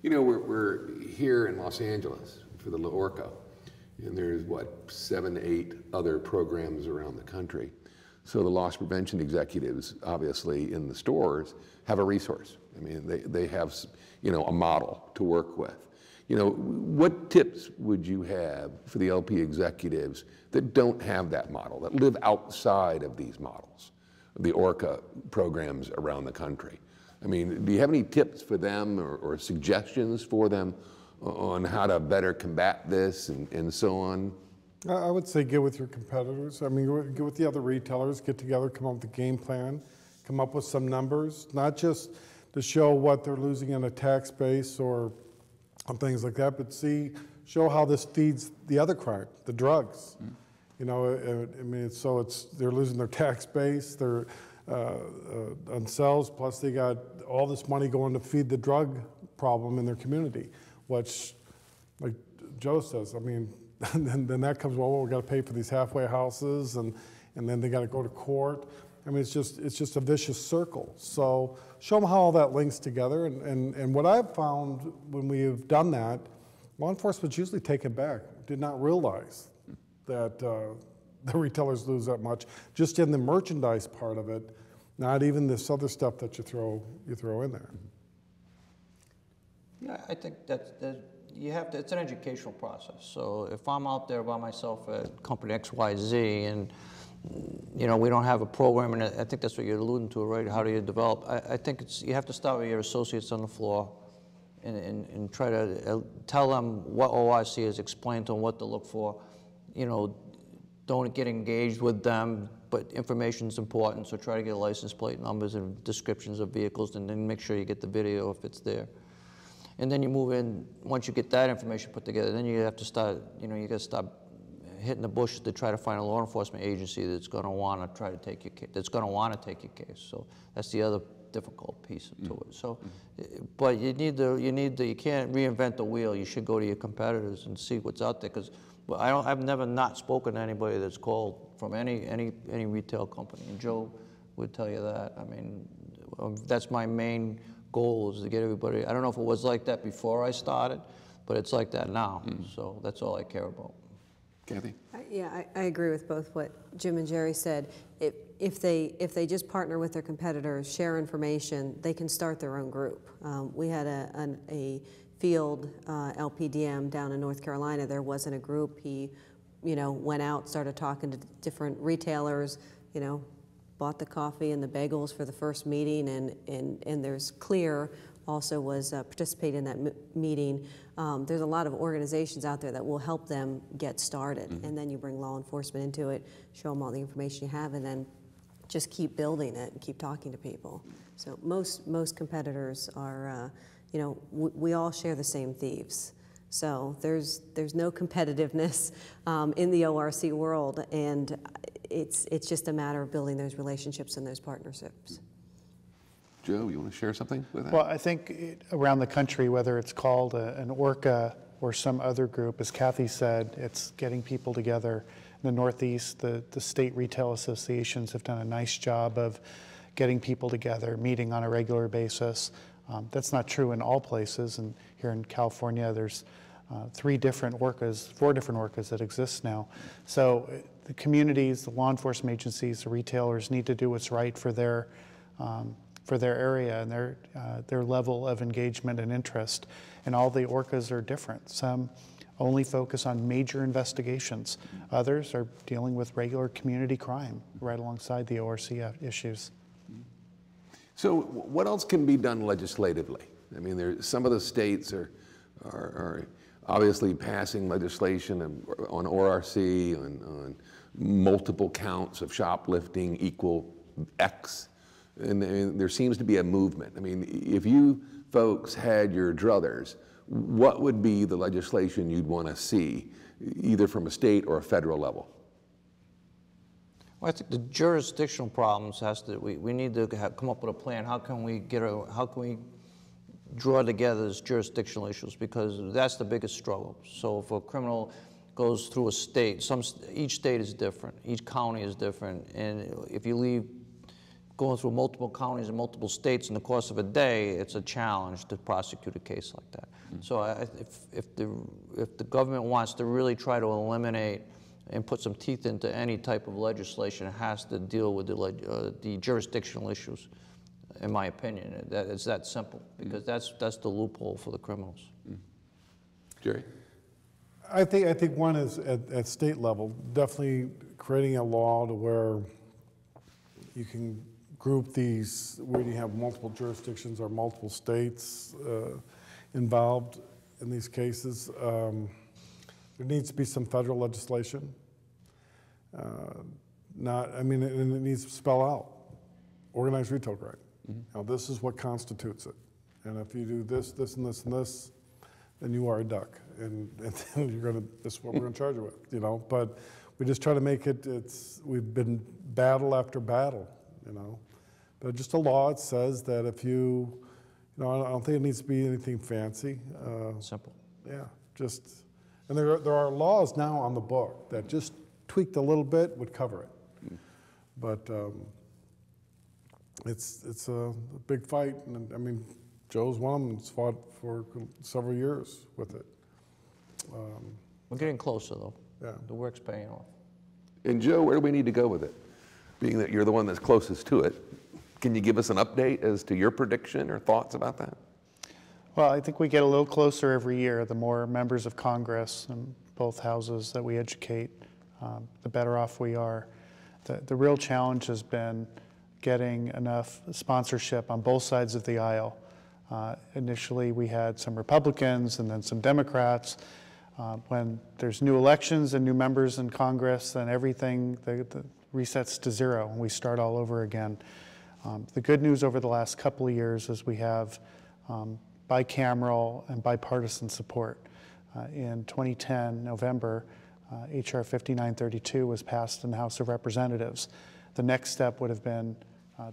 You know, we're here in Los Angeles for the ORC, and there's, what, 7, 8 other programs around the country. So the loss prevention executives, obviously, in the stores have a resource. I mean, they have, you know, a model to work with. You know, what tips would you have for the LP executives that don't have that model, that live outside of these models, the ORCA programs around the country? I mean, do you have any tips for them or suggestions for them on how to better combat this and so on? I would say get with your competitors. I mean, get with the other retailers, get together, come up with a game plan, come up with some numbers, not just to show what they're losing in a tax base or on things like that, but show how this feeds the other crime, the drugs. You know, I mean, they're losing their tax base, they're on sales, plus they got all this money going to feed the drug problem in their community, which, like Joe says, I mean, then that comes, well, we got to pay for these halfway houses, and then they got to go to court. I mean, it's just a vicious circle. So show them how all that links together. And what I've found when we have done that, law enforcement's usually taken back, did not realize that the retailers lose that much, just in the merchandise part of it, not even this other stuff that you throw in there. Yeah, I think that you have to, it's an educational process. So if I'm out there by myself at company XYZ and you know, we don't have a program, and I think that's what you're alluding to, right? How do you develop? I think you have to start with your associates on the floor and try to tell them what ORC is, explain to them what to look for. You know, don't get engaged with them, but information's important, so try to get license plate numbers and descriptions of vehicles, and then make sure you get the video if it's there. And then you move in, once you get that information put together, then you have to start, you know, you got to start hitting the bushes to try to find a law enforcement agency that's going to want to try to take your case, that's going to want to take your case. So that's the other difficult piece to it. So, but you can't reinvent the wheel. You should go to your competitors and see what's out there, because I've never not spoken to anybody that's called from any retail company, and Joe would tell you that. I mean, that's my main goal, is to get everybody. I don't know if it was like that before I started, but it's like that now. So that's all I care about. Kathy? Yeah, I agree with both what Jim and Jerry said. If they just partner with their competitors, share information, they can start their own group. We had a field LPDM down in North Carolina. There wasn't a group. He, you know, went out, started talking to different retailers, you know, bought the coffee and the bagels for the first meeting, and there's clear also was participating in that meeting. There's a lot of organizations out there that will help them get started, and then you bring law enforcement into it, show them all the information you have, and then just keep building it and keep talking to people. So most competitors are, you know, we all share the same thieves. So there's no competitiveness in the ORC world, and it's just a matter of building those relationships and those partnerships. Joe, you want to share something with that? Well, I think around the country, whether it's called an ORCA or some other group, as Kathy said, it's getting people together. In the Northeast, the state retail associations have done a nice job of getting people together, meeting on a regular basis. That's not true in all places, and here in California, there's 4 different ORCAs that exist now. So the communities, the law enforcement agencies, the retailers need to do what's right for their area and their level of engagement and interest. And all the ORCAs are different. Some only focus on major investigations. Others are dealing with regular community crime right alongside the ORC issues. So what else can be done legislatively? I mean, some of the states are obviously passing legislation on ORC, on multiple counts of shoplifting equal X. And there seems to be a movement. I mean, if you folks had your druthers, what would be the legislation you'd want to see, either from a state or a federal level? Well, I think the jurisdictional problems we need to come up with a plan. How can we draw together these jurisdictional issues, because that's the biggest struggle. So if a criminal goes through a state, each state is different, each county is different, and if you leave going through multiple counties and multiple states in the course of a day, it's a challenge to prosecute a case like that. So if the government wants to really try to eliminate and put some teeth into any type of legislation, it has to deal with the jurisdictional issues, in my opinion. It's that simple, because that's the loophole for the criminals. Jerry? I think one is at state level, definitely creating a law to where you can group these, where you have multiple jurisdictions or multiple states involved in these cases. There needs to be some federal legislation. And it needs to spell out organized retail crime. Now, this is what constitutes it. And if you do this, this, and this, and this, then you are a duck. And then this is what we're gonna charge you with, you know? But we just try to make it, we've been battle after battle, you know? But just a law, it says that if you know, I don't think it needs to be anything fancy. Simple. Yeah, and there are laws now on the book that just tweaked a little bit would cover it. But it's a big fight, and I mean, Joe's one of them that's fought for several years with it. We're getting closer, though. Yeah. The work's paying off. And Joe, where do we need to go with it? Being that you're the one that's closest to it, can you give us an update as to your prediction or thoughts about that? Well, I think we get a little closer every year. The more members of Congress and both houses that we educate, the better off we are. The real challenge has been getting enough sponsorship on both sides of the aisle. Initially, we had some Republicans and then some Democrats. When there's new elections and new members in Congress, then everything resets to zero, and we start all over again. The good news over the last couple of years is we have bicameral and bipartisan support. In 2010, November, H.R. 5932 was passed in the House of Representatives. The next step would have been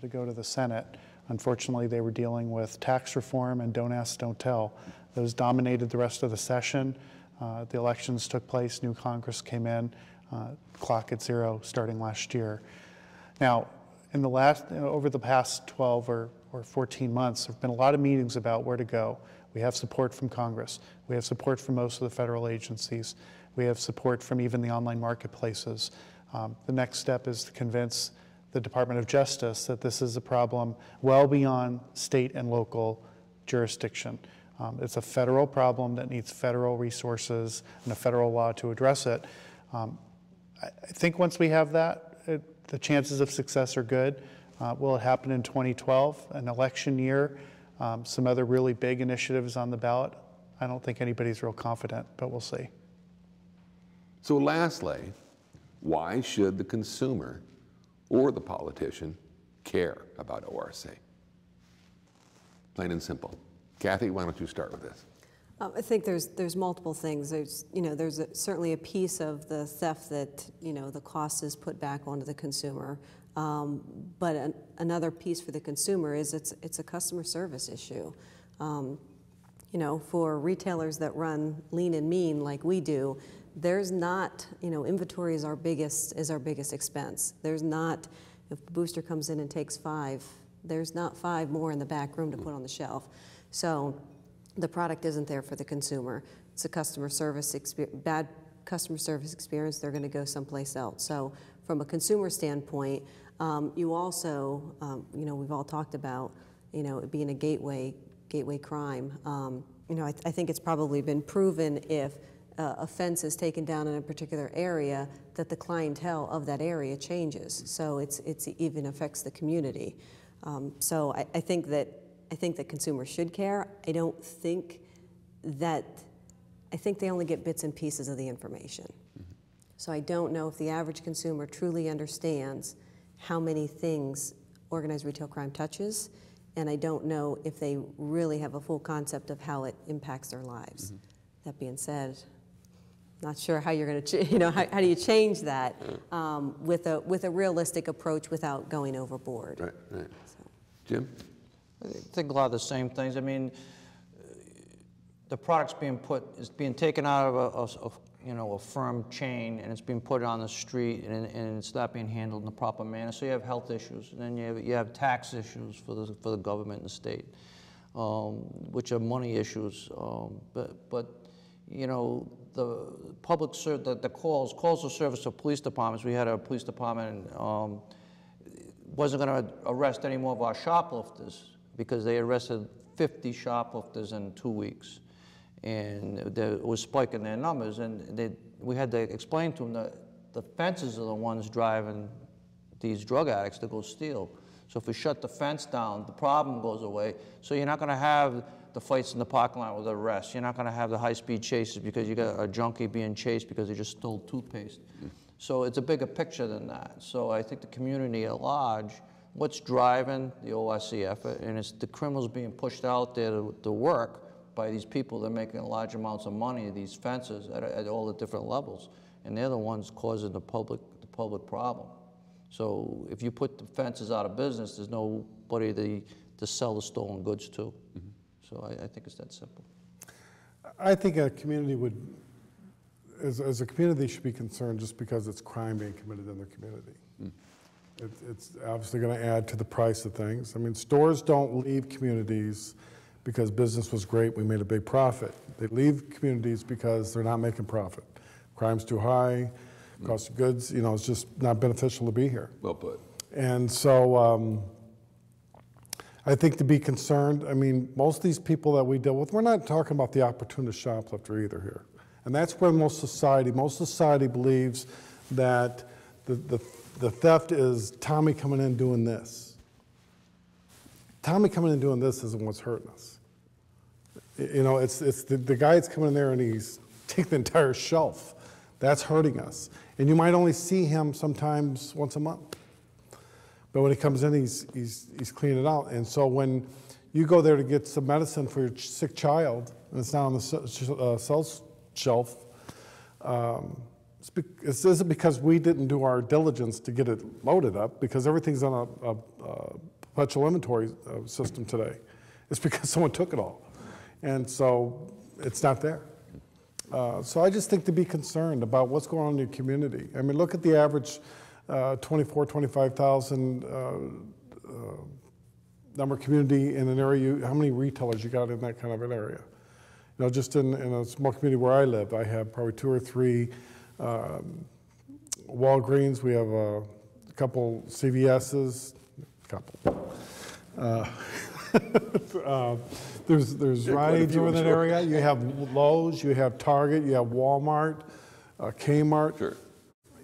to go to the Senate. Unfortunately, they were dealing with tax reform and don't ask, don't tell. Those dominated the rest of the session. The elections took place, new Congress came in, clock at zero starting last year. Now, over the past 12 or 14 months, there have been a lot of meetings about where to go. We have support from Congress. We have support from most of the federal agencies. We have support from even the online marketplaces. The next step is to convince the Department of Justice that this is a problem well beyond state and local jurisdiction. It's a federal problem that needs federal resources and a federal law to address it. I think once we have that, the chances of success are good. Will it happen in 2012, an election year? Some other really big initiatives on the ballot? I don't think anybody's real confident, but we'll see. So lastly, why should the consumer or the politician care about ORC? Plain and simple. Kathy, why don't you start with this? I think there's multiple things. There's certainly a piece of the theft that the cost is put back onto the consumer, but another piece for the consumer is it's a customer service issue. For retailers that run lean and mean like we do, there's not inventory is our biggest expense. There's not, if the booster comes in and takes 5, there's not 5 more in the back room to put on the shelf. So the product isn't there for the consumer. It's a customer service bad customer service experience. They're going to go someplace else. So from a consumer standpoint, you also, we've all talked about, it being a gateway crime. I think it's probably been proven if a fence is taken down in a particular area that the clientele of that area changes. So it's even affects the community. So I think that consumers should care. I think they only get bits and pieces of the information. So I don't know if the average consumer truly understands how many things organized retail crime touches, and I don't know if they really have a full concept of how it impacts their lives. That being said, not sure how you're going to, how do you change that with a realistic approach without going overboard? Right. So. Jim? I think a lot of the same things. I mean, the product's being taken out of a firm chain, and it's being put on the street, and it's not being handled in the proper manner. So you have health issues, and then you have tax issues for the government and the state. which are money issues. But you know, the public the calls of service of police departments. We had a police department wasn't going to arrest any more of our shoplifters because they arrested 50 shoplifters in 2 weeks, and it was spiking their numbers. And we had to explain to them that the fences are the ones driving these drug addicts to go steal. So if we shut the fence down, the problem goes away. So you're not going to have the fights in the parking lot with arrests. You're not going to have the high-speed chases because you got a junkie being chased because he just stole toothpaste. So it's a bigger picture than that. So I think the community at large, what's driving the ORC effort, and it's the criminals being pushed out there to work by these people that are making large amounts of money, these fences at all the different levels, and they're the ones causing the public problem. So if you put the fences out of business, there's nobody to sell the stolen goods to. So I think it's that simple. I think a community would, as a community, they should be concerned just because it's crime being committed in their community. It's obviously going to add to the price of things. I mean, stores don't leave communities because business was great, we made a big profit. They leave communities because they're not making profit. Crime's too high, cost of goods, you know, it's just not beneficial to be here. Well put. And so I think to be concerned, I mean, most of these people that we deal with, we're not talking about the opportunist shoplifter either here. And that's where most society believes that the theft is Tommy coming in doing this. Tommy coming in doing this isn't what's hurting us. You know, it's the guy that's coming in there and he's taking the entire shelf. That's hurting us. And you might only see him sometimes once a month. But when he comes in, he's cleaning it out. And so when you go there to get some medicine for your sick child, and it's not on the sales shelf, it isn't because we didn't do our diligence to get it loaded up, because everything's on a perpetual inventory system today. It's because someone took it all. And so it's not there. So I just think to be concerned about what's going on in your community. I mean, look at the average 25,000 number community in an area. How many retailers you got in that kind of an area? You know, just in a small community where I live, I have probably 2 or 3 Walgreens. We have a couple CVS's, there's Rite Aid in that area. You have Lowe's, you have Target, you have Walmart, Kmart. Sure.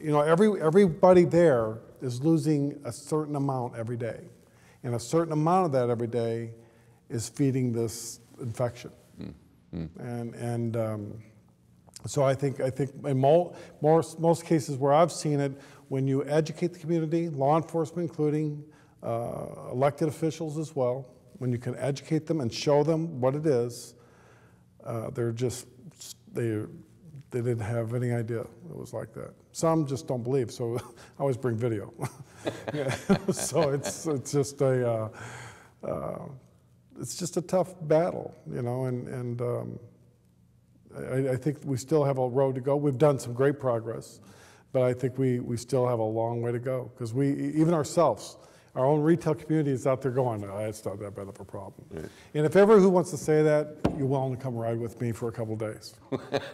You know, everybody there is losing a certain amount every day, and a certain amount of that every day is feeding this infection. So I think in most cases where I've seen it, when you educate the community, law enforcement including elected officials as well, when you can educate them and show them what it is, they didn't have any idea it was like that. Some just don't believe, so I always bring video. So it's just a tough battle, you know, and I think we still have a road to go. We've done some great progress, but I think we still have a long way to go, because even ourselves, our own retail community is out there going, oh, it's not that bad of a problem. Right. And if ever who wants to say that, you're willing to come ride with me for a couple of days,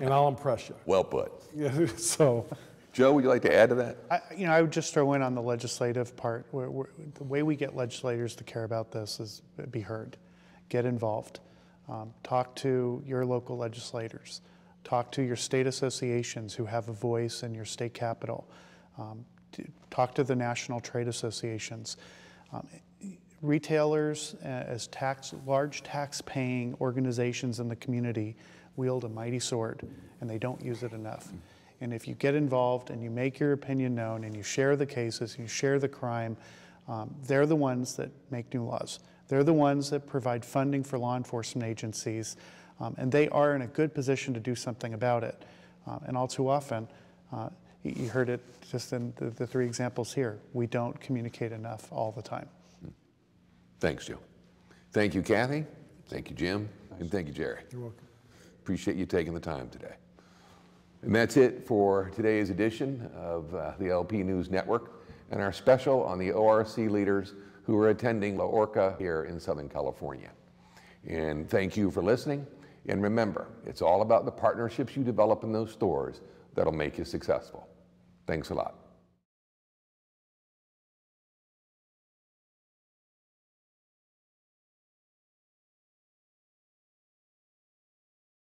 and I'll impress you. Well put. Yeah, so. Joe, would you like to add to that? I would just throw in on the legislative part. The way we get legislators to care about this is be heard, get involved, talk to your local legislators, talk to your state associations who have a voice in your state capital, talk to the national trade associations. Retailers, as large tax-paying organizations in the community, wield a mighty sword, and they don't use it enough. And if you get involved and you make your opinion known and you share the cases, you share the crime, they're the ones that make new laws. They're the ones that provide funding for law enforcement agencies, and they are in a good position to do something about it. And all too often, you heard it just in the 3 examples here, we don't communicate enough all the time. Thanks, Joe. Thank you, Kathy. Thank you, Jim. And thank you, Jerry. You're welcome. Appreciate you taking the time today. And that's it for today's edition of the LP News Network and our special on the ORC leaders who are attending La Orca here in Southern California. And thank you for listening. And remember, it's all about the partnerships you develop in those stores that'll make you successful. Thanks a lot.